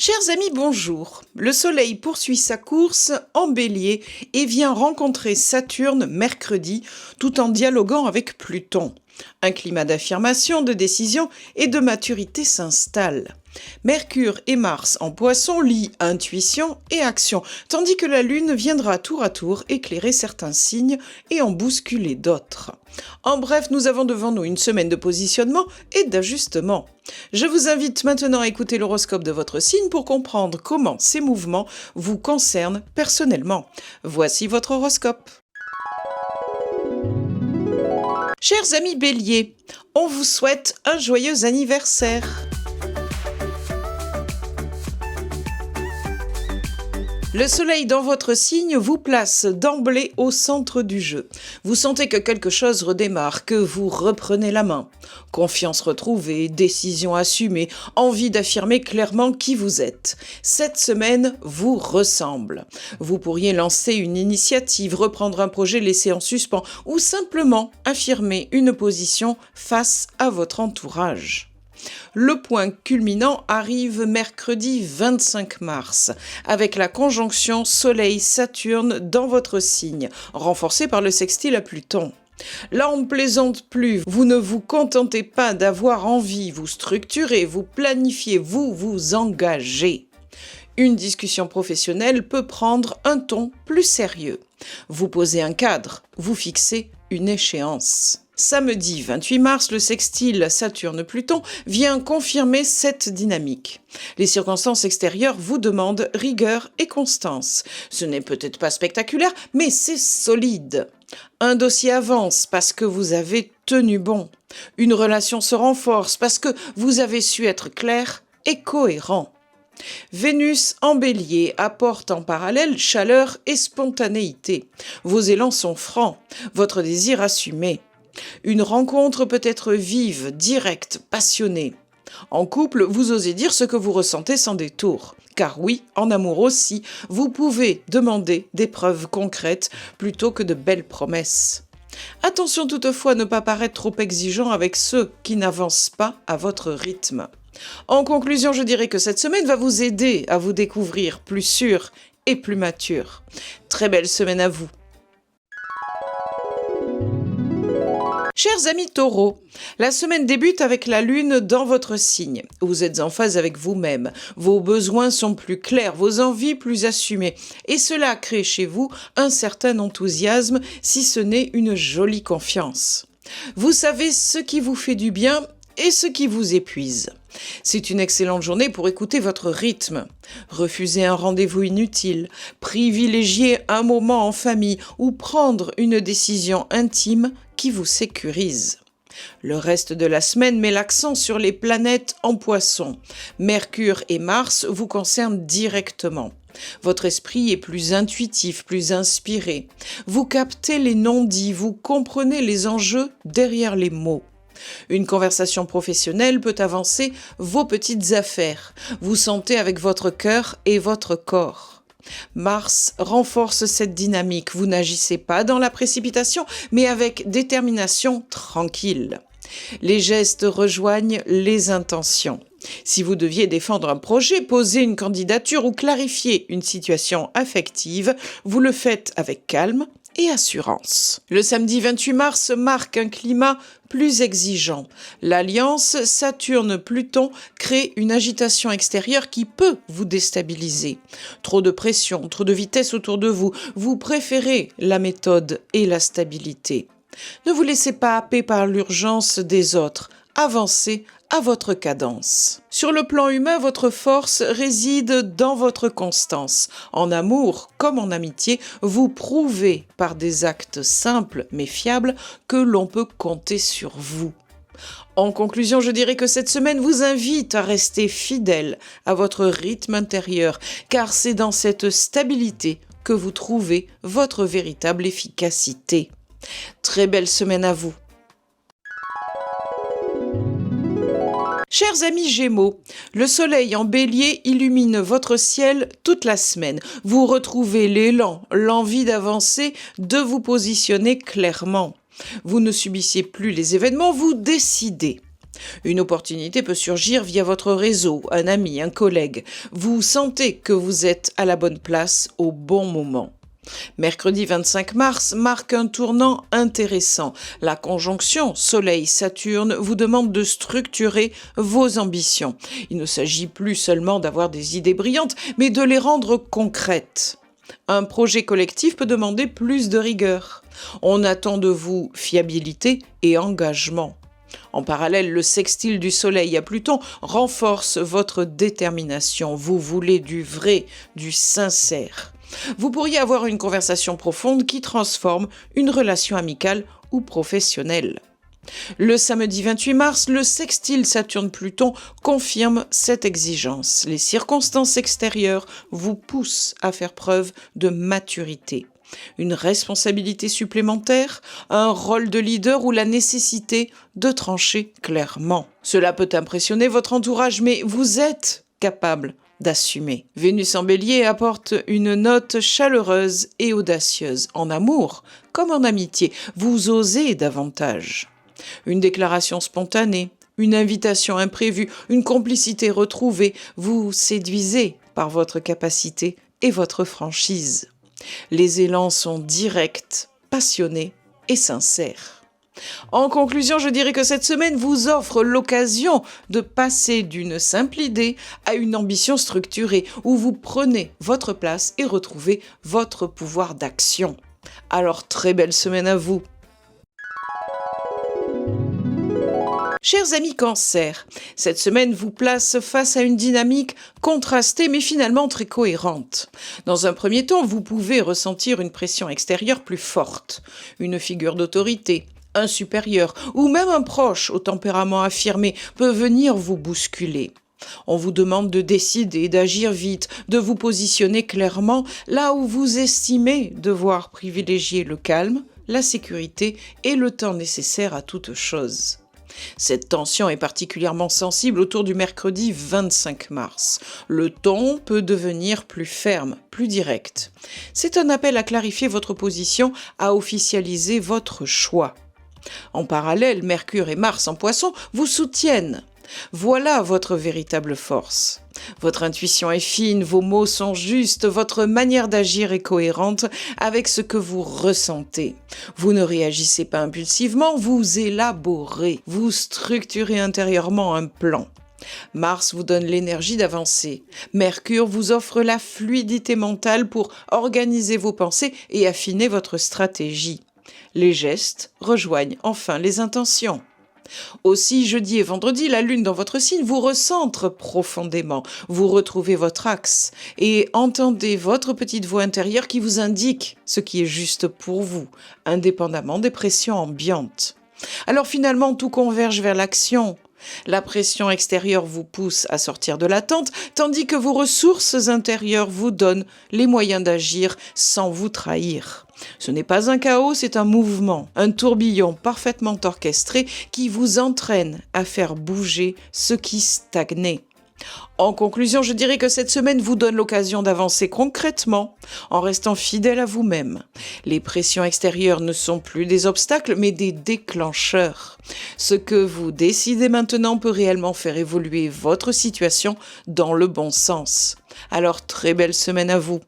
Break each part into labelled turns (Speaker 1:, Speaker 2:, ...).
Speaker 1: Chers amis, bonjour. Le Soleil poursuit sa course en Bélier et vient rencontrer Saturne mercredi, tout en dialoguant avec Pluton. Un climat d'affirmation, de décision et de maturité s'installe. Mercure et Mars en Poisson lient intuition et action, tandis que la Lune viendra tour à tour éclairer certains signes et en bousculer d'autres. En bref, nous avons devant nous une semaine de positionnement et d'ajustement. Je vous invite maintenant à écouter l'horoscope de votre signe pour comprendre comment ces mouvements vous concernent personnellement. Voici votre horoscope. Chers amis Bélier, on vous souhaite un joyeux anniversaire. Le soleil dans votre signe vous place d'emblée au centre du jeu. Vous sentez que quelque chose redémarre, que vous reprenez la main. Confiance retrouvée, décision assumée, envie d'affirmer clairement qui vous êtes. Cette semaine vous ressemble. Vous pourriez lancer une initiative, reprendre un projet laissé en suspens ou simplement affirmer une position face à votre entourage. Le point culminant arrive mercredi 25 mars, avec la conjonction Soleil-Saturne dans votre signe, renforcée par le sextile à Pluton. Là, on ne plaisante plus, vous ne vous contentez pas d'avoir envie, vous structurez, vous planifiez, vous vous engagez. Une discussion professionnelle peut prendre un ton plus sérieux. Vous posez un cadre, vous fixez une échéance. Samedi 28 mars, le sextile Saturne-Pluton vient confirmer cette dynamique. Les circonstances extérieures vous demandent rigueur et constance. Ce n'est peut-être pas spectaculaire, mais c'est solide. Un dossier avance parce que vous avez tenu bon. Une relation se renforce parce que vous avez su être clair et cohérent. Vénus en Bélier apporte en parallèle chaleur et spontanéité. Vos élans sont francs, votre désir assumé. Une rencontre peut être vive, directe, passionnée. En couple, vous osez dire ce que vous ressentez sans détour. Car oui, en amour aussi, vous pouvez demander des preuves concrètes plutôt que de belles promesses. Attention toutefois à ne pas paraître trop exigeant avec ceux qui n'avancent pas à votre rythme. En conclusion, je dirais que cette semaine va vous aider à vous découvrir plus sûr et plus mature. Très belle semaine à vous. Chers amis taureaux, la semaine débute avec la lune dans votre signe. Vous êtes en phase avec vous-même, vos besoins sont plus clairs, vos envies plus assumées, et cela crée chez vous un certain enthousiasme, si ce n'est une jolie confiance. Vous savez ce qui vous fait du bien et ce qui vous épuise. C'est une excellente journée pour écouter votre rythme. Refuser un rendez-vous inutile, privilégier un moment en famille ou prendre une décision intime qui vous sécurise. Le reste de la semaine met l'accent sur les planètes en Poisson. Mercure et Mars vous concernent directement. Votre esprit est plus intuitif, plus inspiré. Vous captez les non-dits, vous comprenez les enjeux derrière les mots. Une conversation professionnelle peut avancer vos petites affaires. Vous sentez avec votre cœur et votre corps. Mars renforce cette dynamique. Vous n'agissez pas dans la précipitation, mais avec détermination tranquille. Les gestes rejoignent les intentions. Si vous deviez défendre un projet, poser une candidature ou clarifier une situation affective, vous le faites avec calme et assurance. Le samedi 28 mars marque un climat plus exigeant. L'alliance Saturne-Pluton crée une agitation extérieure qui peut vous déstabiliser. Trop de pression, trop de vitesse autour de vous. Vous préférez la méthode et la stabilité. Ne vous laissez pas happer par l'urgence des autres. Avancez à votre cadence. Sur le plan humain, votre force réside dans votre constance. En amour comme en amitié, vous prouvez par des actes simples mais fiables que l'on peut compter sur vous. En conclusion, je dirais que cette semaine vous invite à rester fidèle à votre rythme intérieur, car c'est dans cette stabilité que vous trouvez votre véritable efficacité. Très belle semaine à vous. Chers amis Gémeaux, le soleil en Bélier illumine votre ciel toute la semaine. Vous retrouvez l'élan, l'envie d'avancer, de vous positionner clairement. Vous ne subissiez plus les événements, vous décidez. Une opportunité peut surgir via votre réseau, un ami, un collègue. Vous sentez que vous êtes à la bonne place au bon moment. Mercredi 25 mars marque un tournant intéressant. La conjonction Soleil-Saturne vous demande de structurer vos ambitions. Il ne s'agit plus seulement d'avoir des idées brillantes, mais de les rendre concrètes. Un projet collectif peut demander plus de rigueur. On attend de vous fiabilité et engagement. En parallèle, le sextile du Soleil à Pluton renforce votre détermination. Vous voulez du vrai, du sincère. Vous pourriez avoir une conversation profonde qui transforme une relation amicale ou professionnelle. Le samedi 28 mars, le sextile Saturne-Pluton confirme cette exigence. Les circonstances extérieures vous poussent à faire preuve de maturité. Une responsabilité supplémentaire, un rôle de leader ou la nécessité de trancher clairement. Cela peut impressionner votre entourage, mais vous êtes capable d'assumer. Vénus en Bélier apporte une note chaleureuse et audacieuse. En amour comme en amitié, vous osez davantage. Une déclaration spontanée, une invitation imprévue, une complicité retrouvée, vous séduisez par votre capacité et votre franchise. Les élans sont directs, passionnés et sincères. En conclusion, je dirais que cette semaine vous offre l'occasion de passer d'une simple idée à une ambition structurée où vous prenez votre place et retrouvez votre pouvoir d'action. Alors, très belle semaine à vous! Chers amis Cancer, cette semaine vous place face à une dynamique contrastée mais finalement très cohérente. Dans un premier temps, vous pouvez ressentir une pression extérieure plus forte, une figure d'autorité, un supérieur ou même un proche au tempérament affirmé peut venir vous bousculer. On vous demande de décider, d'agir vite, de vous positionner clairement là où vous estimez devoir privilégier le calme, la sécurité et le temps nécessaire à toute chose. Cette tension est particulièrement sensible autour du mercredi 25 mars. Le ton peut devenir plus ferme, plus direct. C'est un appel à clarifier votre position, à officialiser votre choix. En parallèle, Mercure et Mars en Poisson vous soutiennent. Voilà votre véritable force. Votre intuition est fine, vos mots sont justes, votre manière d'agir est cohérente avec ce que vous ressentez. Vous ne réagissez pas impulsivement, vous élaborez, vous structurez intérieurement un plan. Mars vous donne l'énergie d'avancer. Mercure vous offre la fluidité mentale pour organiser vos pensées et affiner votre stratégie. Les gestes rejoignent enfin les intentions. Aussi, jeudi et vendredi, la lune dans votre signe vous recentre profondément. Vous retrouvez votre axe et entendez votre petite voix intérieure qui vous indique ce qui est juste pour vous, indépendamment des pressions ambiantes. Alors finalement, tout converge vers l'action. La pression extérieure vous pousse à sortir de l'attente, tandis que vos ressources intérieures vous donnent les moyens d'agir sans vous trahir. Ce n'est pas un chaos, c'est un mouvement, un tourbillon parfaitement orchestré qui vous entraîne à faire bouger ce qui stagnait. En conclusion, je dirais que cette semaine vous donne l'occasion d'avancer concrètement en restant fidèle à vous-même. Les pressions extérieures ne sont plus des obstacles, mais des déclencheurs. Ce que vous décidez maintenant peut réellement faire évoluer votre situation dans le bon sens. Alors, très belle semaine à vous.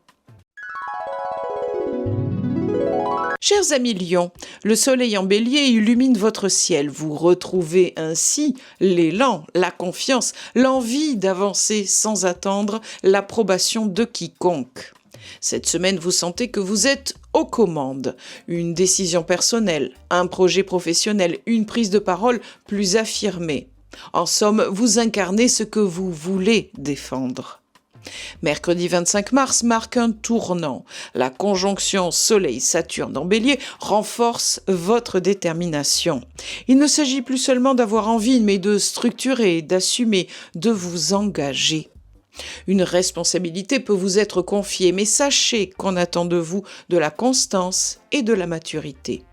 Speaker 1: Chers amis Lions, le soleil en bélier illumine votre ciel. Vous retrouvez ainsi l'élan, la confiance, l'envie d'avancer sans attendre l'approbation de quiconque. Cette semaine, vous sentez que vous êtes aux commandes. Une décision personnelle, un projet professionnel, une prise de parole plus affirmée. En somme, vous incarnez ce que vous voulez défendre. Mercredi 25 mars marque un tournant. La conjonction Soleil-Saturne en Bélier renforce votre détermination. Il ne s'agit plus seulement d'avoir envie, mais de structurer, d'assumer, de vous engager. Une responsabilité peut vous être confiée, mais sachez qu'on attend de vous de la constance et de la maturité.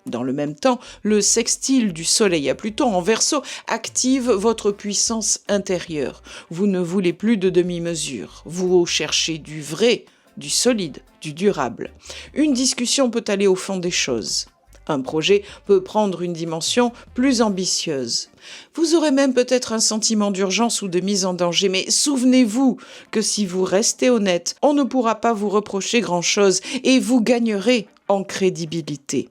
Speaker 1: Dans le même temps, le sextile du Soleil à Pluton en Verseau active votre puissance intérieure. Vous ne voulez plus de demi-mesure. Vous cherchez du vrai, du solide, du durable. Une discussion peut aller au fond des choses. Un projet peut prendre une dimension plus ambitieuse. Vous aurez même peut-être un sentiment d'urgence ou de mise en danger, mais souvenez-vous que si vous restez honnête, on ne pourra pas vous reprocher grand-chose et vous gagnerez en crédibilité.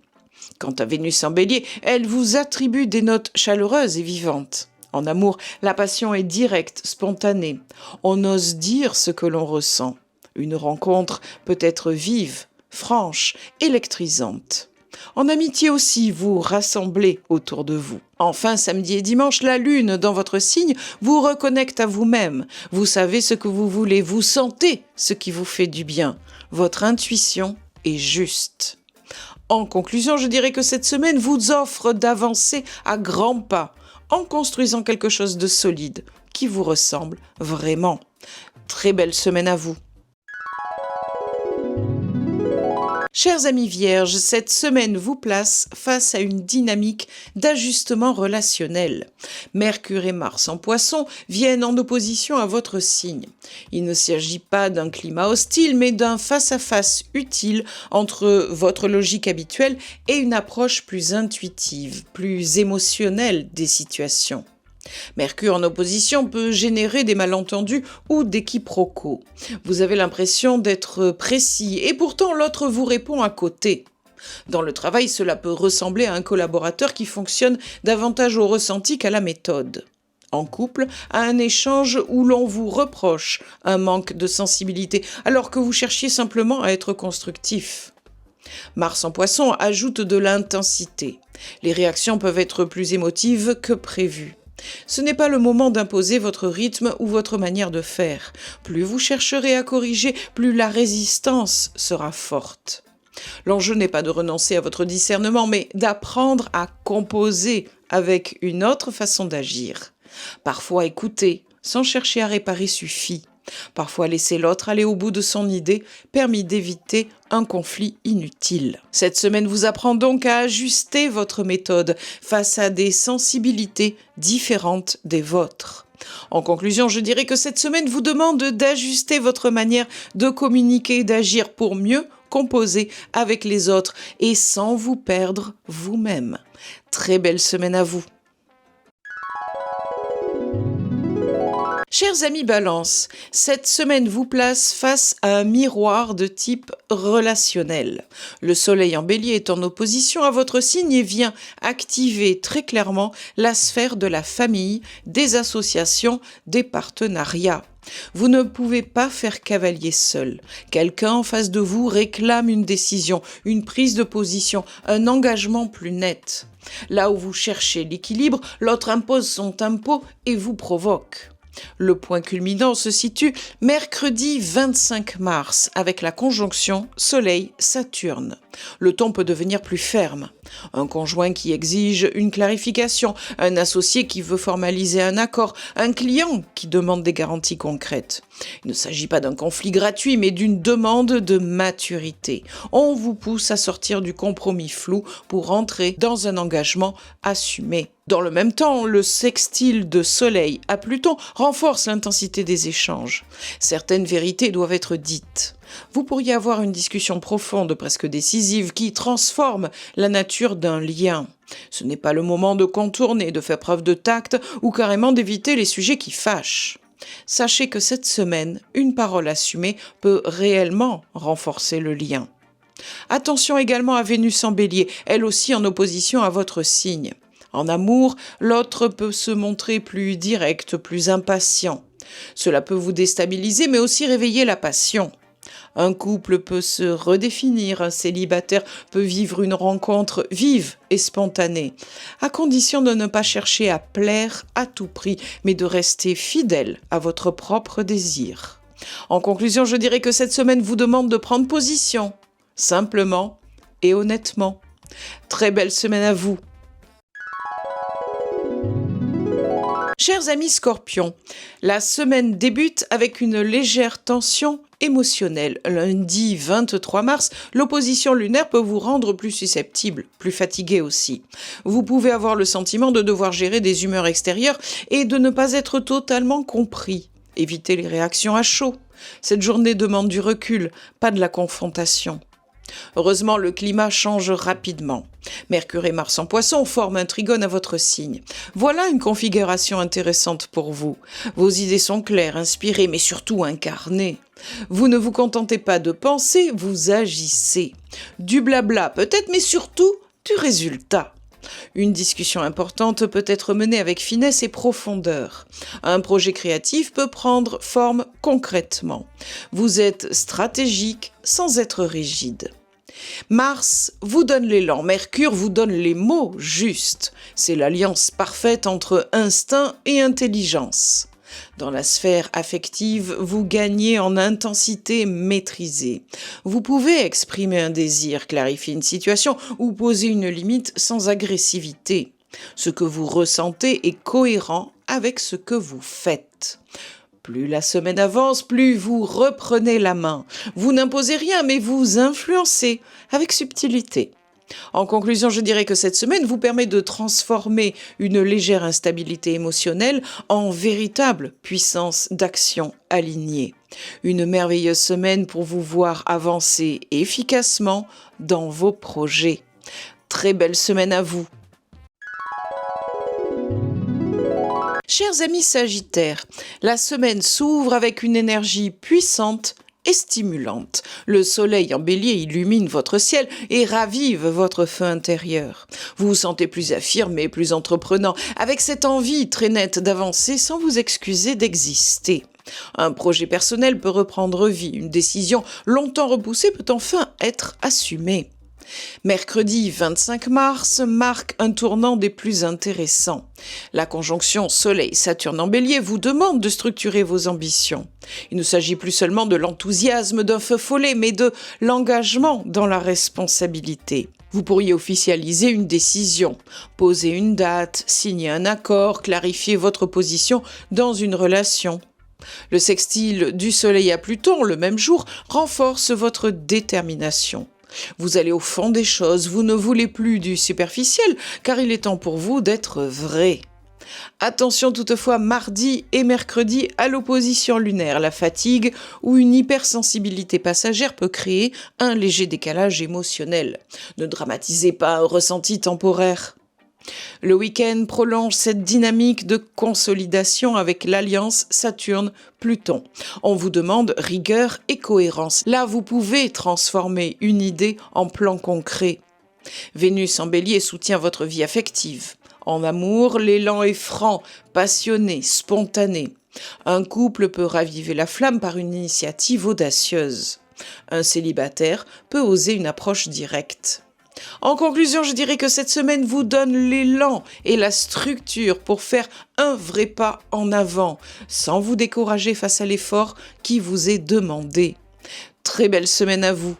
Speaker 1: Quant à Vénus en Bélier, elle vous attribue des notes chaleureuses et vivantes. En amour, la passion est directe, spontanée. On ose dire ce que l'on ressent. Une rencontre peut être vive, franche, électrisante. En amitié aussi, vous rassemblez autour de vous. Enfin, samedi et dimanche, la lune dans votre signe vous reconnecte à vous-même. Vous savez ce que vous voulez, vous sentez ce qui vous fait du bien. Votre intuition est juste. En conclusion, je dirais que cette semaine vous offre d'avancer à grands pas en construisant quelque chose de solide qui vous ressemble vraiment. Très belle semaine à vous. Chers amis vierges, cette semaine vous place face à une dynamique d'ajustement relationnel. Mercure et Mars en Poisson viennent en opposition à votre signe. Il ne s'agit pas d'un climat hostile, mais d'un face-à-face utile entre votre logique habituelle et une approche plus intuitive, plus émotionnelle des situations. Mercure en opposition peut générer des malentendus ou des quiproquos. Vous avez l'impression d'être précis et pourtant l'autre vous répond à côté. Dans le travail, cela peut ressembler à un collaborateur qui fonctionne davantage au ressenti qu'à la méthode. En couple, à un échange où l'on vous reproche un manque de sensibilité alors que vous cherchiez simplement à être constructif. Mars en Poisson ajoute de l'intensité. Les réactions peuvent être plus émotives que prévues. Ce n'est pas le moment d'imposer votre rythme ou votre manière de faire. Plus vous chercherez à corriger, plus la résistance sera forte. L'enjeu n'est pas de renoncer à votre discernement, mais d'apprendre à composer avec une autre façon d'agir. Parfois écouter, sans chercher à réparer suffit. Parfois laisser l'autre aller au bout de son idée permet d'éviter un conflit inutile. Cette semaine vous apprend donc à ajuster votre méthode face à des sensibilités différentes des vôtres. En conclusion, je dirais que cette semaine vous demande d'ajuster votre manière de communiquer et d'agir pour mieux composer avec les autres et sans vous perdre vous-même. Très belle semaine à vous. Chers amis Balance, cette semaine vous place face à un miroir de type relationnel. Le soleil en bélier est en opposition à votre signe et vient activer très clairement la sphère de la famille, des associations, des partenariats. Vous ne pouvez pas faire cavalier seul. Quelqu'un en face de vous réclame une décision, une prise de position, un engagement plus net. Là où vous cherchez l'équilibre, l'autre impose son tempo et vous provoque. Le point culminant se situe mercredi 25 mars avec la conjonction Soleil-Saturne. Le ton peut devenir plus ferme. Un conjoint qui exige une clarification, un associé qui veut formaliser un accord, un client qui demande des garanties concrètes. Il ne s'agit pas d'un conflit gratuit, mais d'une demande de maturité. On vous pousse à sortir du compromis flou pour entrer dans un engagement assumé. Dans le même temps, le sextile de Soleil à Pluton renforce l'intensité des échanges. Certaines vérités doivent être dites. Vous pourriez avoir une discussion profonde, presque décisive, qui transforme la nature d'un lien. Ce n'est pas le moment de contourner, de faire preuve de tact ou carrément d'éviter les sujets qui fâchent. Sachez que cette semaine, une parole assumée peut réellement renforcer le lien. Attention également à Vénus en Bélier, elle aussi en opposition à votre signe. En amour, l'autre peut se montrer plus direct, plus impatient. Cela peut vous déstabiliser, mais aussi réveiller la passion. Un couple peut se redéfinir, un célibataire peut vivre une rencontre vive et spontanée, à condition de ne pas chercher à plaire à tout prix, mais de rester fidèle à votre propre désir. En conclusion, je dirais que cette semaine vous demande de prendre position, simplement et honnêtement. Très belle semaine à vous. Chers amis Scorpions, la semaine débute avec une légère tension émotionnelle. Lundi 23 mars, l'opposition lunaire peut vous rendre plus susceptible, plus fatigué aussi. Vous pouvez avoir le sentiment de devoir gérer des humeurs extérieures et de ne pas être totalement compris. Évitez les réactions à chaud. Cette journée demande du recul, pas de la confrontation. Heureusement, le climat change rapidement. Mercure et Mars en Poisson forment un trigone à votre signe. Voilà une configuration intéressante pour vous. Vos idées sont claires, inspirées, mais surtout incarnées. Vous ne vous contentez pas de penser, vous agissez. Du blabla peut-être, mais surtout du résultat. Une discussion importante peut être menée avec finesse et profondeur. Un projet créatif peut prendre forme concrètement. Vous êtes stratégique sans être rigide. Mars vous donne l'élan, Mercure vous donne les mots justes. C'est l'alliance parfaite entre instinct et intelligence. Dans la sphère affective, vous gagnez en intensité maîtrisée. Vous pouvez exprimer un désir, clarifier une situation ou poser une limite sans agressivité. Ce que vous ressentez est cohérent avec ce que vous faites. Plus la semaine avance, plus vous reprenez la main. Vous n'imposez rien, mais vous influencez avec subtilité. En conclusion, je dirais que cette semaine vous permet de transformer une légère instabilité émotionnelle en véritable puissance d'action alignée. Une merveilleuse semaine pour vous voir avancer efficacement dans vos projets. Très belle semaine à vous. Chers amis Sagittaires, la semaine s'ouvre avec une énergie puissante et stimulante. Le soleil en bélier illumine votre ciel et ravive votre feu intérieur. Vous vous sentez plus affirmé, plus entreprenant, avec cette envie très nette d'avancer sans vous excuser d'exister. Un projet personnel peut reprendre vie, une décision longtemps repoussée peut enfin être assumée. Mercredi 25 mars marque un tournant des plus intéressants. La conjonction Soleil-Saturne en Bélier vous demande de structurer vos ambitions. Il ne s'agit plus seulement de l'enthousiasme d'un feu follet, mais de l'engagement dans la responsabilité. Vous pourriez officialiser une décision, poser une date, signer un accord, clarifier votre position dans une relation. Le sextile du Soleil à Pluton, le même jour, renforce votre détermination. Vous allez au fond des choses, vous ne voulez plus du superficiel, car il est temps pour vous d'être vrai. Attention toutefois mardi et mercredi à l'opposition lunaire, la fatigue ou une hypersensibilité passagère peut créer un léger décalage émotionnel. Ne dramatisez pas un ressenti temporaire. Le week-end prolonge cette dynamique de consolidation avec l'alliance Saturne-Pluton. On vous demande rigueur et cohérence. Là, vous pouvez transformer une idée en plan concret. Vénus en Bélier soutient votre vie affective. En amour, l'élan est franc, passionné, spontané. Un couple peut raviver la flamme par une initiative audacieuse. Un célibataire peut oser une approche directe. En conclusion, je dirais que cette semaine vous donne l'élan et la structure pour faire un vrai pas en avant, sans vous décourager face à l'effort qui vous est demandé. Très belle semaine à vous.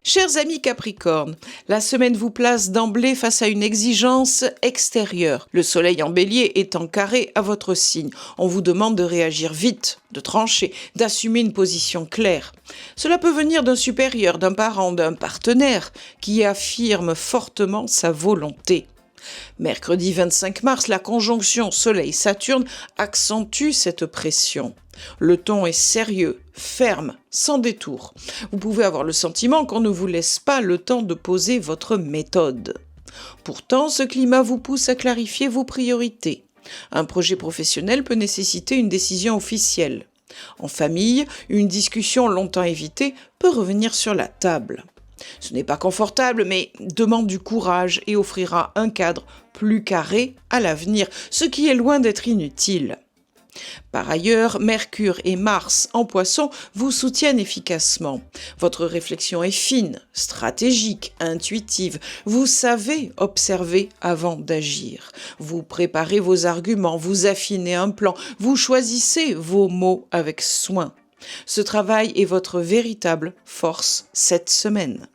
Speaker 1: Chers amis Capricorne, la semaine vous place d'emblée face à une exigence extérieure. Le soleil en bélier est en carré à votre signe. On vous demande de réagir vite, de trancher, d'assumer une position claire. Cela peut venir d'un supérieur, d'un parent, d'un partenaire qui affirme fortement sa volonté. Mercredi 25 mars, la conjonction Soleil-Saturne accentue cette pression. Le ton est sérieux, ferme, sans détour. Vous pouvez avoir le sentiment qu'on ne vous laisse pas le temps de poser votre méthode. Pourtant, ce climat vous pousse à clarifier vos priorités. Un projet professionnel peut nécessiter une décision officielle. En famille, une discussion longtemps évitée peut revenir sur la table. Ce n'est pas confortable, mais demande du courage et offrira un cadre plus carré à l'avenir, ce qui est loin d'être inutile. Par ailleurs, Mercure et Mars en Poisson vous soutiennent efficacement. Votre réflexion est fine, stratégique, intuitive. Vous savez observer avant d'agir. Vous préparez vos arguments, vous affinez un plan, vous choisissez vos mots avec soin. Ce travail est votre véritable force cette semaine.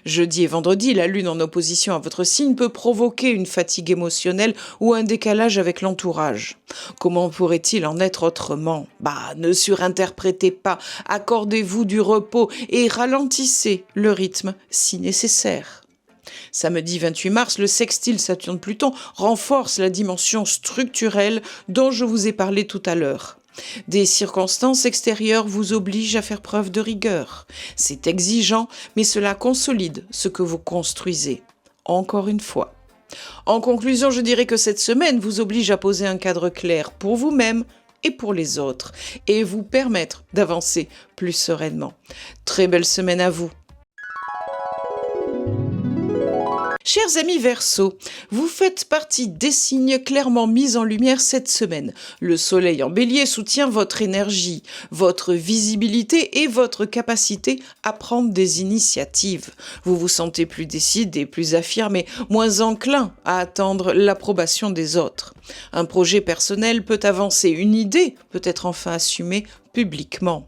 Speaker 1: Jeudi et vendredi, la lune en opposition à votre signe peut provoquer une fatigue émotionnelle ou un décalage avec l'entourage. Comment pourrait-il en être autrement ? Ne surinterprétez pas, accordez-vous du repos et ralentissez le rythme si nécessaire. Samedi 28 mars, le sextile Saturne-Pluton renforce la dimension structurelle dont je vous ai parlé tout à l'heure. Des circonstances extérieures vous obligent à faire preuve de rigueur. C'est exigeant, mais cela consolide ce que vous construisez. Encore une fois. En conclusion, je dirais que cette semaine vous oblige à poser un cadre clair pour vous-même et pour les autres, et vous permettre d'avancer plus sereinement. Très belle semaine à vous. Chers amis Verseaux, vous faites partie des signes clairement mis en lumière cette semaine. Le soleil en bélier soutient votre énergie, votre visibilité et votre capacité à prendre des initiatives. Vous vous sentez plus décidé, plus affirmé, moins enclin à attendre l'approbation des autres. Un projet personnel peut avancer, une idée peut être enfin assumée publiquement.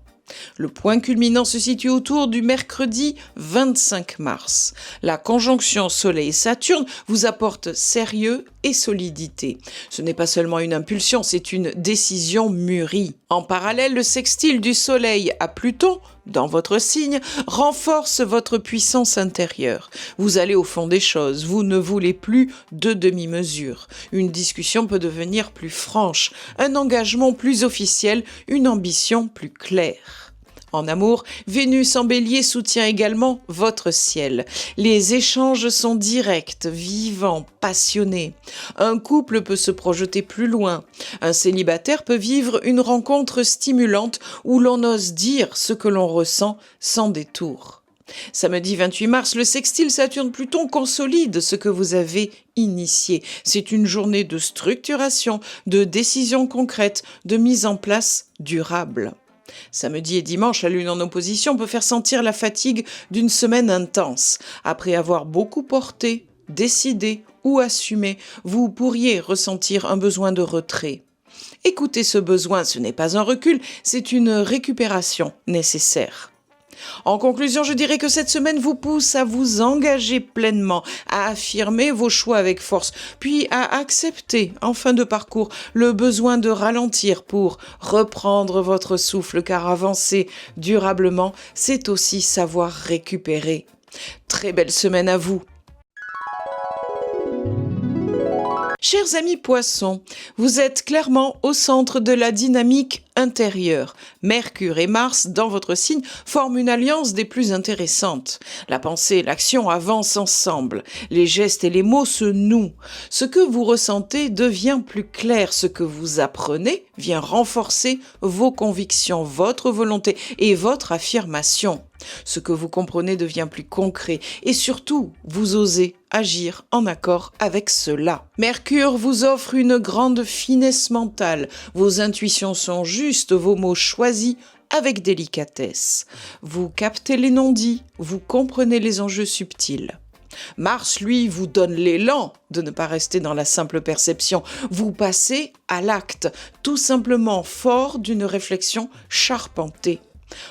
Speaker 1: Le point culminant se situe autour du mercredi 25 mars. La conjonction Soleil-Saturne vous apporte sérieux et solidité. Ce n'est pas seulement une impulsion, c'est une décision mûrie. En parallèle, le sextile du Soleil à Pluton, dans votre signe, renforce votre puissance intérieure. Vous allez au fond des choses, vous ne voulez plus de demi-mesure. Une discussion peut devenir plus franche, un engagement plus officiel, une ambition plus claire. En amour, Vénus en bélier soutient également votre ciel. Les échanges sont directs, vivants, passionnés. Un couple peut se projeter plus loin. Un célibataire peut vivre une rencontre stimulante où l'on ose dire ce que l'on ressent sans détour. Samedi 28 mars, le sextile Saturne-Pluton consolide ce que vous avez initié. C'est une journée de structuration, de décisions concrètes, de mise en place durable. Samedi et dimanche, la lune en opposition peut faire sentir la fatigue d'une semaine intense. Après avoir beaucoup porté, décidé ou assumé, vous pourriez ressentir un besoin de retrait. Écoutez ce besoin, ce n'est pas un recul, c'est une récupération nécessaire. En conclusion, je dirais que cette semaine vous pousse à vous engager pleinement, à affirmer vos choix avec force, puis à accepter, en fin de parcours, le besoin de ralentir pour reprendre votre souffle, car avancer durablement, c'est aussi savoir récupérer. Très belle semaine à vous. Chers amis Poissons, vous êtes clairement au centre de la dynamique intérieure. Mercure et Mars, dans votre signe, forment une alliance des plus intéressantes. La pensée et l'action avancent ensemble. Les gestes et les mots se nouent. Ce que vous ressentez devient plus clair. Ce que vous apprenez vient renforcer vos convictions, votre volonté et votre affirmation. Ce que vous comprenez devient plus concret et surtout, vous osez agir en accord avec cela. Mercure vous offre une grande finesse mentale. Vos intuitions sont justes, vos mots choisis avec délicatesse. Vous captez les non-dits, vous comprenez les enjeux subtils. Mars, lui, vous donne l'élan de ne pas rester dans la simple perception. Vous passez à l'acte, tout simplement fort d'une réflexion charpentée.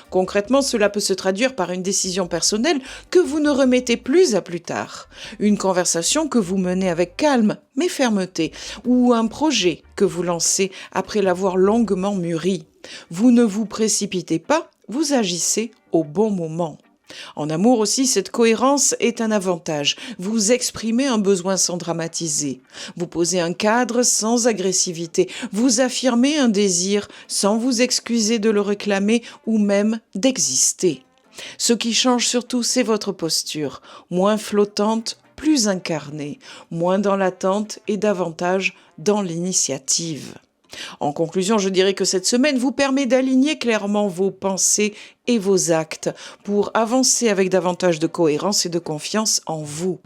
Speaker 1: Concrètement, cela peut se traduire par une décision personnelle que vous ne remettez plus à plus tard, une conversation que vous menez avec calme mais fermeté, ou un projet que vous lancez après l'avoir longuement mûri. Vous ne vous précipitez pas, vous agissez au bon moment. En amour aussi, cette cohérence est un avantage. Vous exprimez un besoin sans dramatiser. Vous posez un cadre sans agressivité. Vous affirmez un désir sans vous excuser de le réclamer ou même d'exister. Ce qui change surtout, c'est votre posture, moins flottante, plus incarnée, moins dans l'attente et davantage dans l'initiative. En conclusion, je dirais que cette semaine vous permet d'aligner clairement vos pensées et vos actes pour avancer avec davantage de cohérence et de confiance en vous.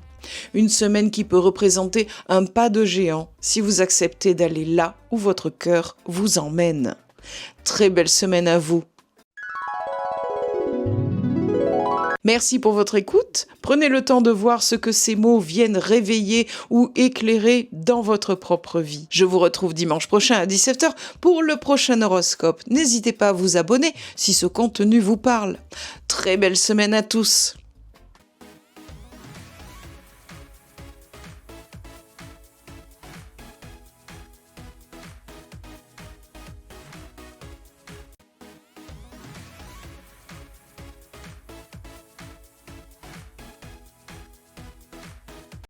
Speaker 1: Une semaine qui peut représenter un pas de géant si vous acceptez d'aller là où votre cœur vous emmène. Très belle semaine à vous. Merci pour votre écoute. Prenez le temps de voir ce que ces mots viennent réveiller ou éclairer dans votre propre vie. Je vous retrouve dimanche prochain à 17h pour le prochain horoscope. N'hésitez pas à vous abonner si ce contenu vous parle. Très belle semaine à tous.